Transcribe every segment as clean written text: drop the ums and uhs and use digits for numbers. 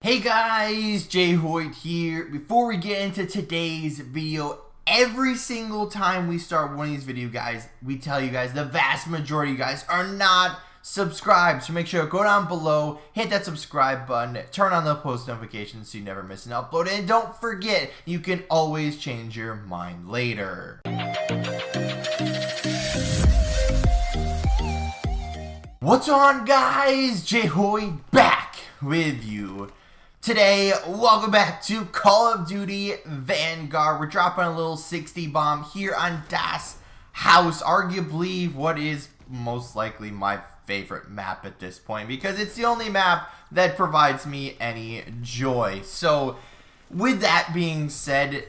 Hey guys, Jay Hoyt here. Before we get into today's video, every single time we start one of these videos, guys, we tell you guys the vast majority of you guys are not subscribed. So make sure to go down below, hit that subscribe button, turn on the post notifications so you never miss an upload, and don't forget, you can always change your mind later. What's on, guys? Jay Hoyt back with you. Today, welcome back to Call of Duty Vanguard. We're dropping a little 60 bomb here on Das House, arguably what is most likely my favorite map at this point, because it's the only map that provides me any joy. So, with that being said,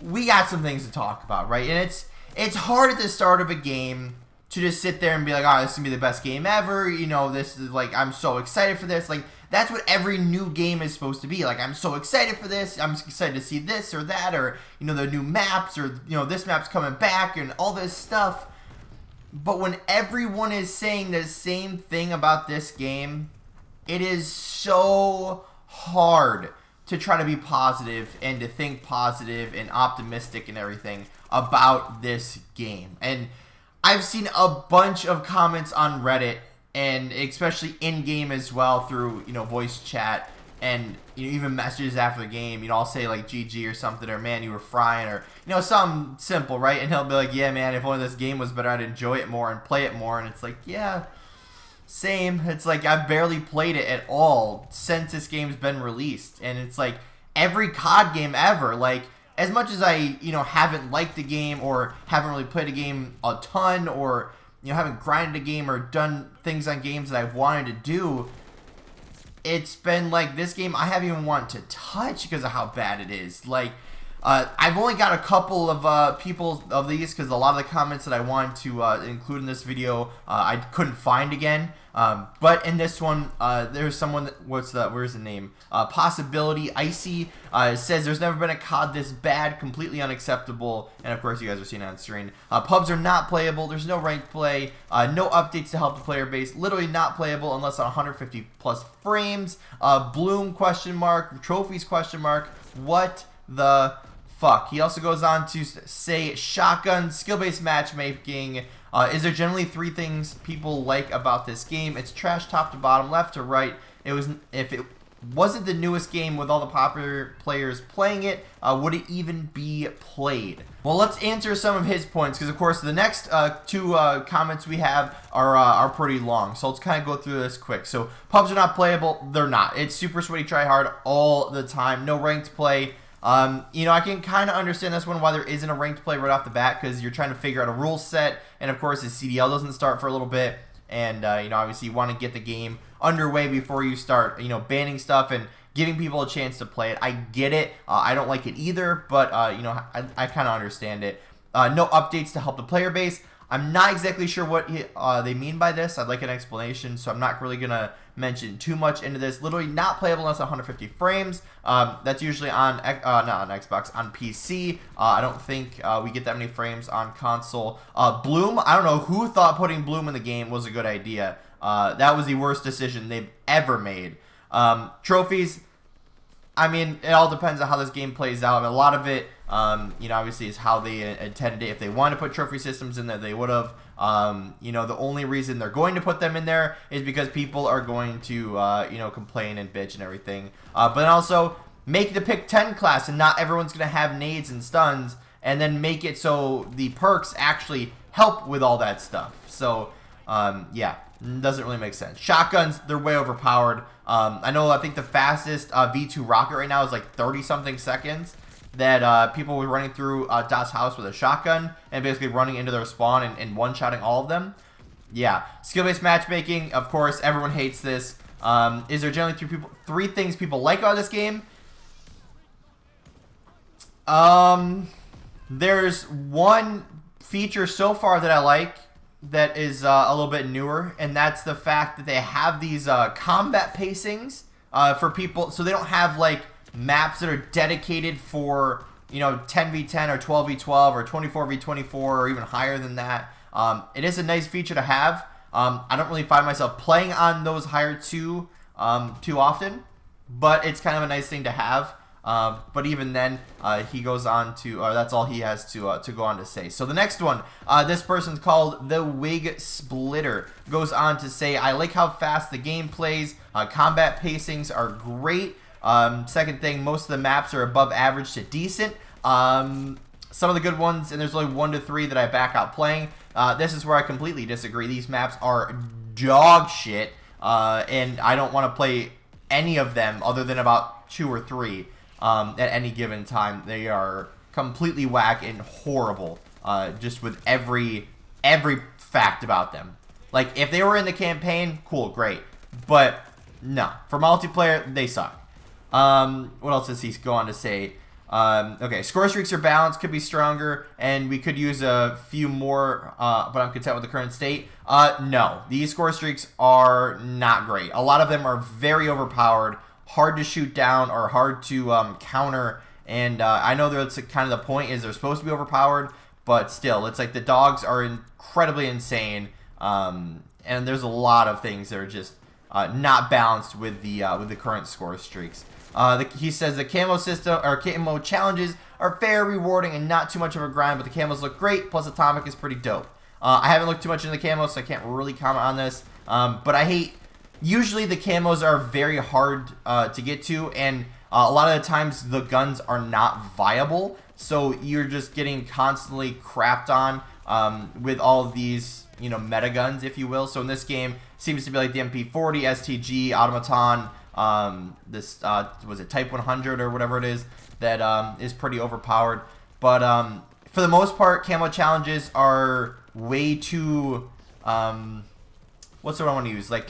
we got some things to talk about, right? And it's hard at the start of a game to just sit there and be like, oh, this is gonna be the best game ever, you know, this is like, I'm so excited for this. Like, that's what every new game is supposed to be. Like, I'm so excited for this, I'm excited to see this or that, or, you know, the new maps, or, you know, this map's coming back, and all this stuff. But when everyone is saying the same thing about this game, it is so hard to try to be positive and to think positive and optimistic and everything about this game. And I've seen a bunch of comments on Reddit, and especially in-game as well, through, you know, voice chat, and, you know, even messages after the game. You know, I'll say like GG or something, or man, you were frying, or, you know, something simple, right? And he'll be like, yeah, man, if only this game was better, I'd enjoy it more and play it more. And it's like, yeah, same. It's like, I've barely played it at all since this game's been released. And it's like, every COD game ever, like, as much as I, you know, haven't liked the game, or haven't really played a game a ton, or, you know, haven't grinded a game or done things on games that I've wanted to do, it's been like, this game I haven't even wanted to touch because of how bad it is. Like, I've only got a couple of people of these, because a lot of the comments that I wanted to include in this video, I couldn't find again. But in this one, there's someone that, where's the name? Possibility Icy says, there's never been a COD this bad, completely unacceptable. And of course, you guys are seeing it on screen. Pubs are not playable. There's no ranked play. No updates to help the player base. Literally not playable unless on 150 plus frames. Bloom question mark. Trophies question mark. What the fuck? He also goes on to say, shotgun, skill-based matchmaking. Is there generally three things people like about this game? It's trash top to bottom, left to right. If it wasn't the newest game with all the popular players playing it, would it even be played? Well, let's answer some of his points, because of course the next two comments we have are pretty long. So let's kind of go through this quick. So, pubs are not playable. They're not. It's super sweaty try hard all the time. No ranked play. You know, I can kind of understand this one, why there isn't a ranked play right off the bat, because you're trying to figure out a rule set, and of course the CDL doesn't start for a little bit, and you know, obviously you want to get the game underway before you start, you know, banning stuff and giving people a chance to play it. I get it. I don't like it either, but you know, I kind of understand it. No updates to help the player base. I'm not exactly sure what they mean by this. I'd like an explanation, so I'm not really going to mention too much into this. Literally not playable unless 150 frames. That's usually on, not on Xbox, on PC. I don't think we get that many frames on console. Bloom, I don't know who thought putting Bloom in the game was a good idea. That was the worst decision they've ever made. Trophies, I mean, it all depends on how this game plays out. A lot of it, you know, obviously is how they intended it. If they wanted to put trophy systems in there, they would have. You know, the only reason they're going to put them in there is because people are going to, you know, complain and bitch and everything. But then also, make the pick 10 class, and not everyone's going to have nades and stuns, and then make it so the perks actually help with all that stuff. So, yeah. Doesn't really make sense. Shotguns, they're way overpowered. I think the fastest V2 rocket right now is like 30-something seconds. That people were running through Das House with a shotgun and basically running into their spawn and one-shotting all of them. Yeah. Skill-based matchmaking, of course, everyone hates this. Is there generally three things people like about this game? There's one feature so far that I like, that is a little bit newer, and that's the fact that they have these combat pacings for people, so they don't have like maps that are dedicated for, you know, 10v10 or 12v12 or 24v24 or even higher than that. It is a nice feature to have. I don't really find myself playing on those higher two too often. but it's kind of a nice thing to have. But even then, he goes on to, that's all he has to go on to say. So the next one, this person's called the Wig Splitter, goes on to say, I like how fast the game plays. Combat pacings are great. Second thing, most of the maps are above average to decent. Some of the good ones, and there's only 1 to 3 that I back out playing. This is where I completely disagree. These maps are dog shit, and I don't want to play any of them other than about 2 or 3 at any given time. They are completely whack and horrible, just with every fact about them. Like, if they were in the campaign, cool, great. But, no. For multiplayer, they suck. What else does he go on to say? Okay, score streaks are balanced, could be stronger, and we could use a few more, but I'm content with the current state. No, these score streaks are not great. A lot of them are very overpowered, hard to shoot down, or hard to counter, and I know that's kind of the point, is they're supposed to be overpowered, but still, it's like the dogs are incredibly insane, and there's a lot of things that are just not balanced with the current score streaks. He says the camo system or camo challenges are fair, rewarding, and not too much of a grind, but the camos look great. Plus, Atomic is pretty dope. I haven't looked too much into the camos, so I can't really comment on this. But I hate. Usually, the camos are very hard to get to, and a lot of the times the guns are not viable. So you're just getting constantly crapped on with all of these, meta guns, if you will. So in this game, it seems to be like the MP40, STG, Automaton. This was it Type 100 or whatever it is that is pretty overpowered. But for the most part, camo challenges are way too what's the word I want to use? Like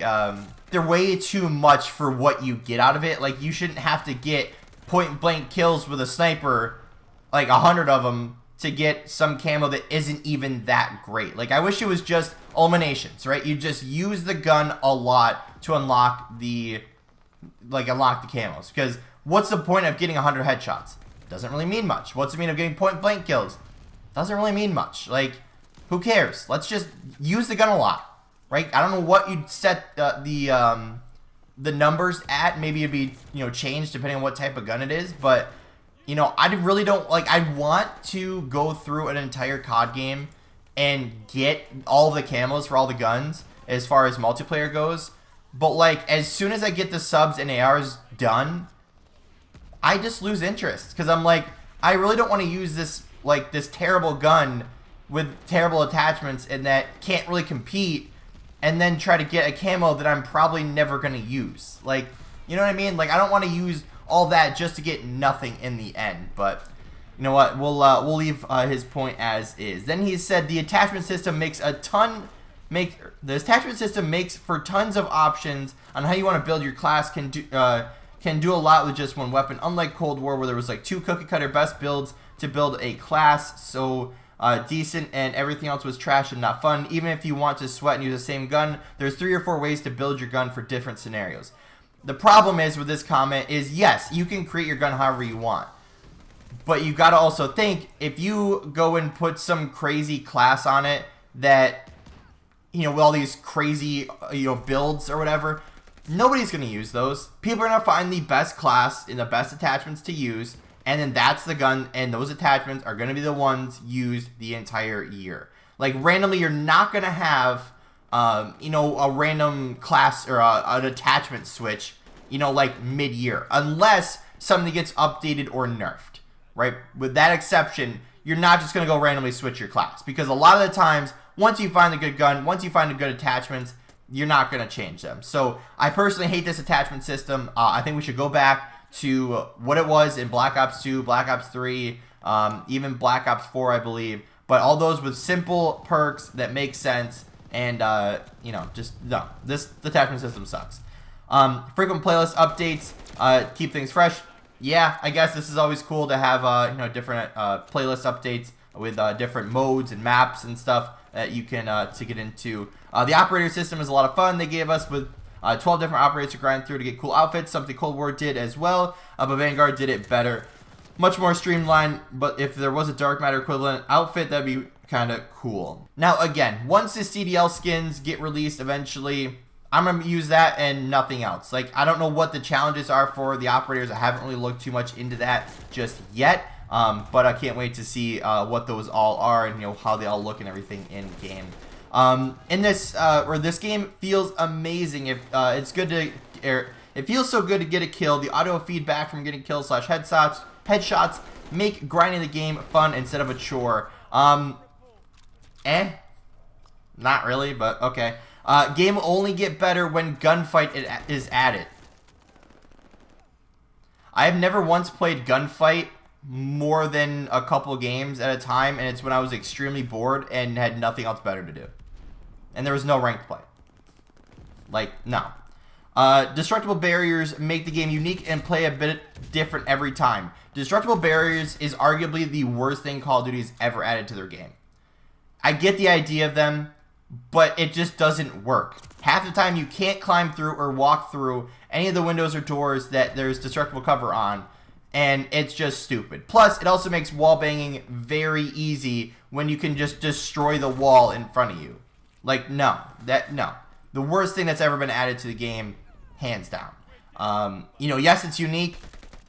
they're way too much for what you get out of it. Like, you shouldn't have to get point blank kills with a sniper, like 100 of them, to get some camo that isn't even that great. Like, I wish it was just eliminations, right? You just use the gun a lot to unlock the camos, because what's the point of getting 100 headshots? Doesn't really mean much. What's the mean of getting point blank kills? Doesn't really mean much. Like, who cares? Let's just use the gun a lot, right? I don't know what you'd set the numbers at. Maybe it'd be changed depending on what type of gun it is. But I really don't like. I want to go through an entire COD game and get all the camos for all the guns as far as multiplayer goes. But, like, as soon as I get the subs and ARs done, I just lose interest. Because I'm like, I really don't want to use this, like, this terrible gun with terrible attachments and that can't really compete, and then try to get a camo that I'm probably never going to use. Like, you know what I mean? Like, I don't want to use all that just to get nothing in the end. But, you know what? We'll leave his point as is. Then he said the attachment system makes the attachment system makes for tons of options on how you want to build your class. Can do a lot with just one weapon, unlike Cold War, where there was like 2 cookie cutter best builds to build a class, so decent, and everything else was trash and not fun. Even if you want to sweat and use the same gun, there's 3 or 4 ways to build your gun for different scenarios. The problem is with this comment is, yes, you can create your gun however you want, but you got to also think, if you go and put some crazy class on it that with all these crazy, builds or whatever, nobody's going to use those. People are going to find the best class and the best attachments to use, and then that's the gun, and those attachments are going to be the ones used the entire year. Like, randomly, you're not going to have, a random class or an attachment switch, like mid-year, unless something gets updated or nerfed, right? With that exception, you're not just going to go randomly switch your class, because a lot of the times, once you find a good gun, once you find the good attachments, you're not going to change them. So I personally hate this attachment system. I think we should go back to what it was in Black Ops 2, Black Ops 3, even Black Ops 4, I believe. But all those with simple perks that make sense, and, this attachment system sucks. Frequent playlist updates, keep things fresh. Yeah, I guess this is always cool to have, different playlist updates with different modes and maps and stuff that you can to get into. The operator system is a lot of fun. They gave us with 12 different operators to grind through to get cool outfits, something Cold War did as well, but Vanguard did it better. Much more streamlined, but if there was a dark matter equivalent outfit, that'd be kind of cool. Now again, once the CDL skins get released eventually, I'm going to use that and nothing else. Like, I don't know what the challenges are for the operators. I haven't really looked too much into that just yet. But I can't wait to see what those all are and, you know, how they all look and everything in game. This game feels amazing. If it's good to, it feels so good to get a kill. The audio feedback from getting kills / headshots make grinding the game fun instead of a chore. Not really, but okay. Game will only get better when gunfight is added. I have never once played gunfight more than a couple games at a time, and it's when I was extremely bored and had nothing else better to do. And there was no ranked play. Like, no. Destructible barriers make the game unique and play a bit different every time. Destructible barriers is arguably the worst thing Call of Duty's ever added to their game. I get the idea of them, but it just doesn't work. Half the time you can't climb through or walk through any of the windows or doors that there's destructible cover on, and it's just stupid. Plus, it also makes wall banging very easy when you can just destroy the wall in front of you. Like, no. The worst thing that's ever been added to the game, hands down. You know, yes, it's unique.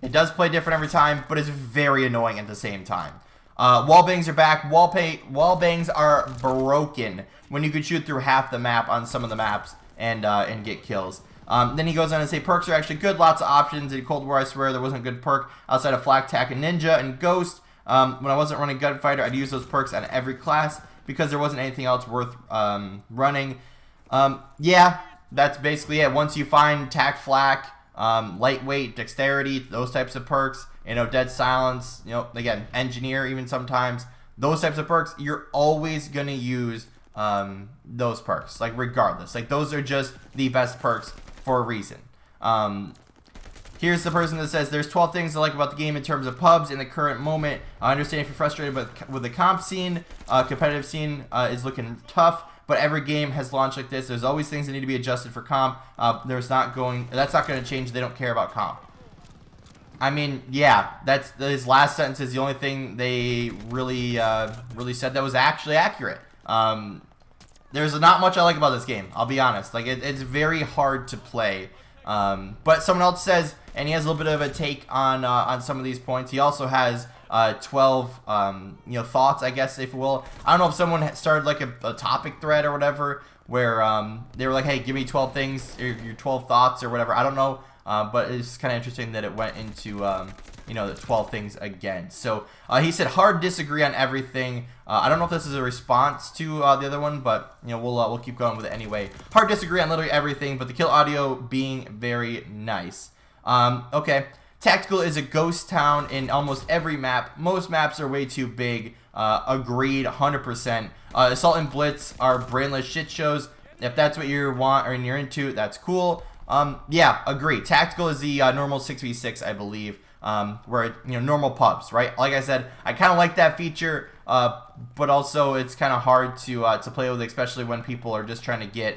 It does play different every time, but it's very annoying at the same time. Wall bangs are back. Wall bangs are broken when you could shoot through half the map on some of the maps and get kills. Then he goes on to say perks are actually good. Lots of options. In Cold War, I swear there wasn't a good perk outside of Flak, Tac, and Ninja and Ghost. When I wasn't running Gunfighter, I'd use those perks on every class because there wasn't anything else worth running. Yeah, that's basically it. Once you find Tac, Flak, lightweight, dexterity, those types of perks, you know, dead silence, you know, again, engineer even sometimes, those types of perks, you're always going to use those perks, like regardless. Like those are just the best perks for a reason. Here's the person that says, there's 12 things I like about the game in terms of pubs in the current moment. I understand if you're frustrated with the comp scene, competitive scene is looking tough. But every game has launched like this. There's always things that need to be adjusted for comp. That's not going to change. They don't care about comp. I mean, yeah, his last sentence is the only thing they really said that was actually accurate. There's not much I like about this game. I'll be honest. Like it's very hard to play. But someone else says, and he has a little bit of a take on some of these points. He also has 12 thoughts, I guess, if you will. I don't know if someone started like a topic thread or whatever where they were like, hey, give me 12 things, or your 12 thoughts or whatever. I don't know, but it's kind of interesting that it went into the 12 things again. So he said hard disagree on everything. I don't know if this is a response to the other one, but we'll keep going with it anyway. Hard disagree on literally everything, but the kill audio being very nice. Okay. Tactical is a ghost town in almost every map. Most maps are way too big. Agreed, 100%. Assault and Blitz are brainless shit shows. If that's what you want or you're into, that's cool. Yeah, agree. Tactical is the normal 6v6, I believe. Where normal pubs, right? Like I said, I kind of like that feature, but also it's kind of hard to play with, especially when people are just trying to get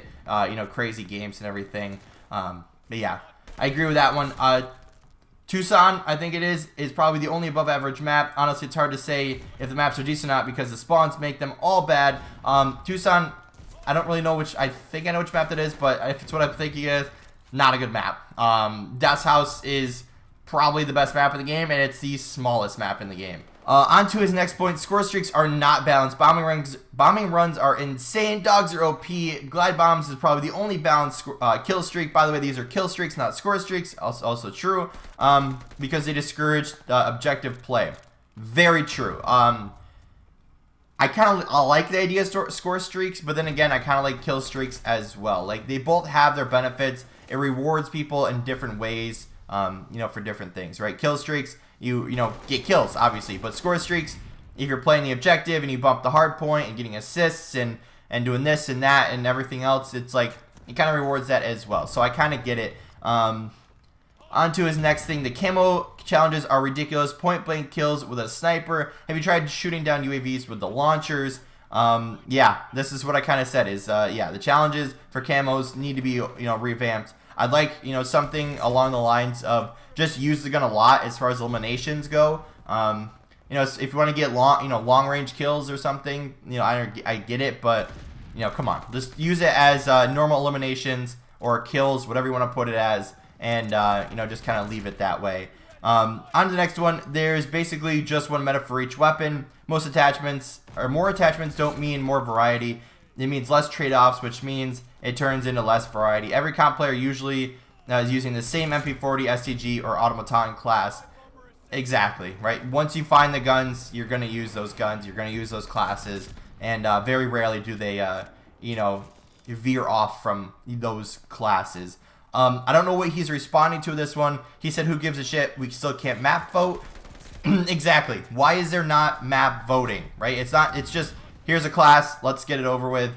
crazy games and everything. But yeah, I agree with that one. Tucson, I think it is probably the only above average map. Honestly, it's hard to say if the maps are decent or not because the spawns make them all bad. Tucson, I don't really know which, I think I know which map that is, but if it's what I'm thinking is, not a good map. Das House is probably the best map in the game, and it's the smallest map in the game. On to his next point, score streaks are not balanced. Bombing runs are insane. Dogs are OP. Glide bombs is probably the only balanced kill streak. By the way, these are kill streaks, not score streaks. Also true, because they discourage objective play. Very true. I kind of like the idea of score streaks, but then again, I kind of like kill streaks as well. Like they both have their benefits. It rewards people in different ways, for different things, right? Kill streaks, you get kills, obviously, but score streaks, if you're playing the objective and you bump the hard point and getting assists and doing this and that and everything else, it's like it kind of rewards that as well. So I kind of get it. On to his next thing. The camo challenges are ridiculous. Point blank kills with a sniper. Have you tried shooting down UAVs with the launchers? Yeah, this is what I kind of said is, yeah, the challenges for camos need to be, revamped. I'd like, something along the lines of just use the gun a lot as far as eliminations go. If you want to get long range kills or something, I get it, but, come on, just use it as normal eliminations or kills, whatever you want to put it as, and you know, just kind of leave it that way. On to the next one. There's basically just one meta for each weapon. Most attachments, or more attachments, don't mean more variety. It means less trade-offs, which means it turns into less variety. Every comp player usually is using the same MP40, STG, or automaton class. Exactly, right? Once you find the guns, you're going to use those guns. You're going to use those classes. And very rarely do they, you know, veer off from those classes. I don't know what he's responding to this one. He said, who gives a shit? We still can't map vote. Exactly. Why is there not map voting, right? It's not, it's just, here's a class, let's get it over with,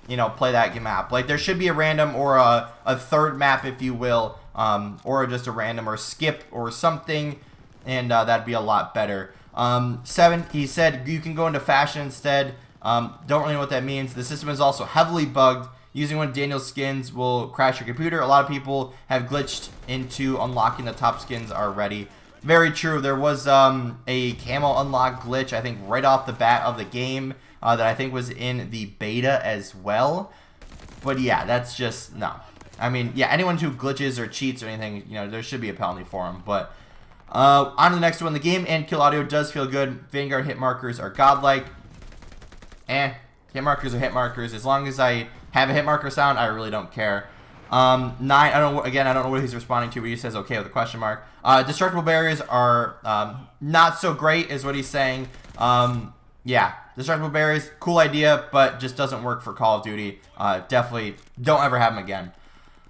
you know, play that map. Like, there should be a random or a third map, if you will, or just a random or skip or something, and that'd be a lot better. 7, he said you can go into fashion instead. Don't really know what that means. The system is also heavily bugged. Using one of Daniel's skins will crash your computer. A lot of people have glitched into unlocking the top skins already. Very true. There was a camo unlock glitch, I think, right off the bat of the game that I think was in the beta as well. But yeah, that's just, no. I mean, yeah, anyone who glitches or cheats or anything, you know, there should be a penalty for them. But on to the next one. The game and kill audio does feel good. Vanguard hit markers are godlike. Hit markers are hit markers. As long as I have a hit marker sound, I really don't care. 9, I don't know what he's responding to, but he says okay with a question mark. Destructible barriers are not so great, is what he's saying. Yeah, destructible barriers, cool idea, but just doesn't work for Call of Duty. Definitely don't ever have them again.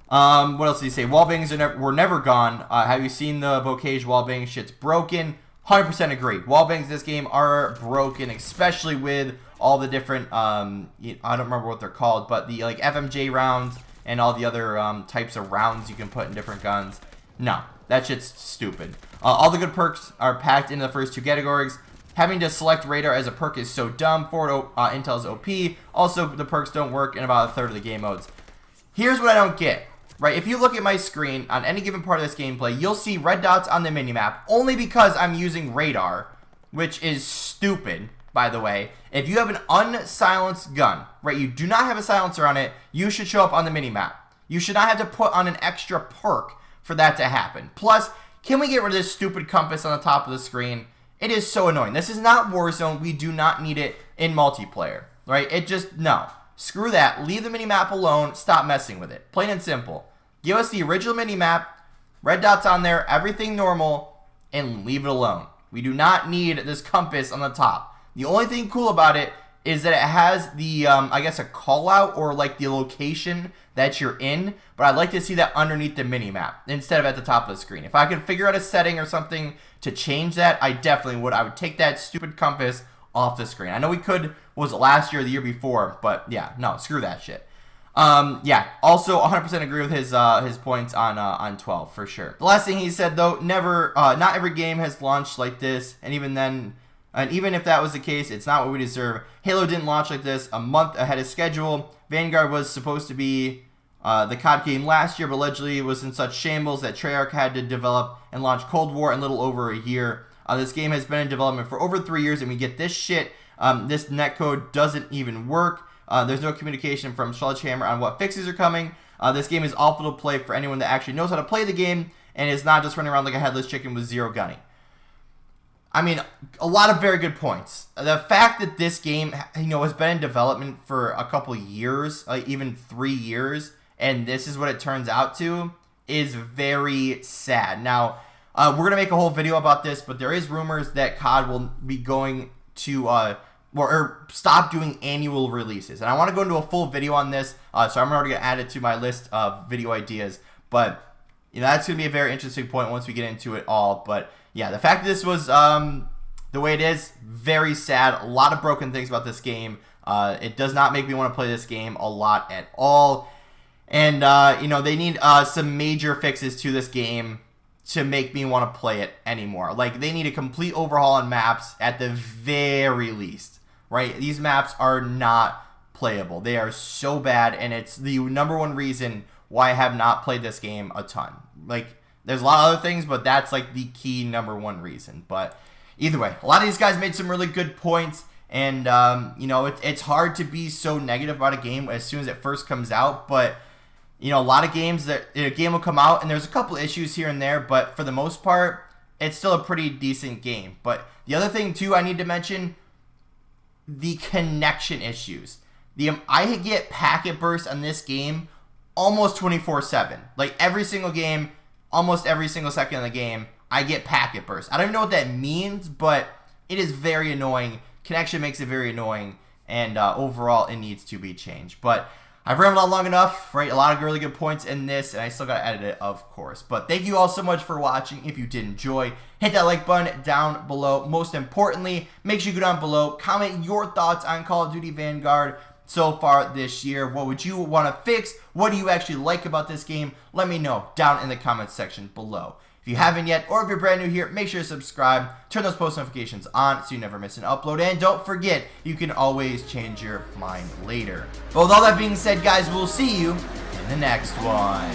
What else did he say? Wallbangs were never gone. Have you seen the Bocage wallbang? Shit's broken. 100% agree. Wallbangs in this game are broken, especially with all the different, I don't remember what they're called, but the like FMJ rounds and all the other types of rounds you can put in different guns. No, that shit's stupid. All the good perks are packed into the first 2 categories. Having to select radar as a perk is so dumb. Forward intel's OP. Also, the perks don't work in about a third of the game modes. Here's what I don't get. Right, if you look at my screen on any given part of this gameplay, you'll see red dots on the minimap only because I'm using radar, which is stupid, by the way. If you have an unsilenced gun, right, you do not have a silencer on it, you should show up on the minimap. You should not have to put on an extra perk for that to happen. Plus, can we get rid of this stupid compass on the top of the screen? It is so annoying. This is not Warzone. We do not need it in multiplayer, right? It just, no. Screw that. Leave the minimap alone. Stop messing with it. Plain and simple. Give us the original minimap, red dots on there, everything normal, and leave it alone. We do not need this compass on the top. The only thing cool about it is that it has the, I guess, a call out or like the location that you're in, but I'd like to see that underneath the minimap instead of at the top of the screen. If I could figure out a setting or something to change that, I definitely would. I would take that stupid compass off the screen. I know we could, was it last year or the year before, but yeah, no, screw that shit. Yeah, also 100% agree with his points on 12 for sure. The last thing he said though, not every game has launched like this, and even then, and even if that was the case, it's not what we deserve. Halo didn't launch like this a month ahead of schedule. Vanguard was supposed to be the COD game last year, but allegedly was in such shambles that Treyarch had to develop and launch Cold War in little over a year. This game has been in development for over 3 years, and we get this shit. This netcode doesn't even work. There's no communication from Sledgehammer on what fixes are coming. This game is awful to play for anyone that actually knows how to play the game and is not just running around like a headless chicken with zero gunning. I mean, a lot of very good points. The fact that this game, has been in development for a couple years, like even 3 years, and this is what it turns out to, is very sad. Now, we're going to make a whole video about this, but there is rumors that COD will be going to or stop doing annual releases. And I want to go into a full video on this, so I'm already going to add it to my list of video ideas. But, that's going to be a very interesting point once we get into it all. But, yeah, the fact that this was the way it is, very sad. A lot of broken things about this game. It does not make me want to play this game a lot at all. And, they need some major fixes to this game to make me want to play it anymore. Like, they need a complete overhaul on maps at the very least, right? These maps are not playable. They are so bad, and it's the #1 reason why I have not played this game a ton. Like, there's a lot of other things, but that's, like, the key #1 reason. But either way, a lot of these guys made some really good points, and, it's hard to be so negative about a game as soon as it first comes out, but You know, a lot of games that a game will come out and there's a couple issues here and there, but for the most part, it's still a pretty decent game. But the other thing too, I need to mention the connection issues. I get packet bursts on this game almost 24/7. Like every single game, almost every single second of the game, I get packet bursts. I don't even know what that means, but it is very annoying. Connection makes it very annoying, and overall, it needs to be changed. But I've rambled on long enough, right? A lot of really good points in this, and I still got to edit it, of course. But thank you all so much for watching. If you did enjoy, hit that like button down below. Most importantly, make sure you go down below, comment your thoughts on Call of Duty Vanguard so far this year. What would you want to fix? What do you actually like about this game? Let me know down in the comments section below. If you haven't yet, or if you're brand new here, make sure to subscribe, turn those post notifications on so you never miss an upload, and don't forget, you can always change your mind later. But with all that being said, guys, we'll see you in the next one.